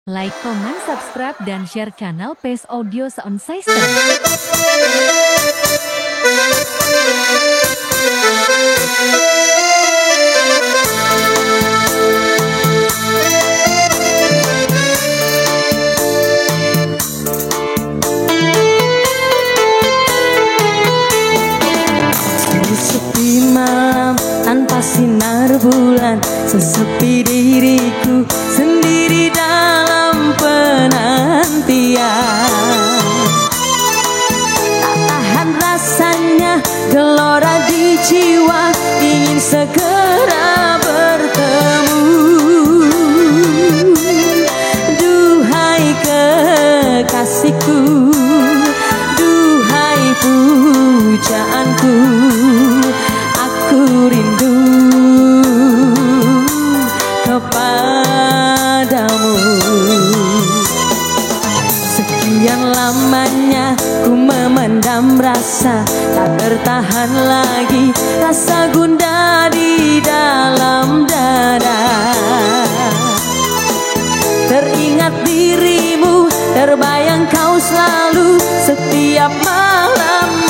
Like, comment, subscribe, dan share kanal Pace Audio Sound System. Sesepi malam tanpa sinar bulan, sesepi diriku sendiri dalam penantian. Tak tahan rasanya gelora di jiwa, ingin segera bertemu. Duhai kekasihku, duhai pujaanku, aku rindu kepadamu. Sekian lamanya ku memendam rasa, tak bertahan lagi rasa gundah di dalam dada. Teringat dirimu, terbayang kau selalu setiap malam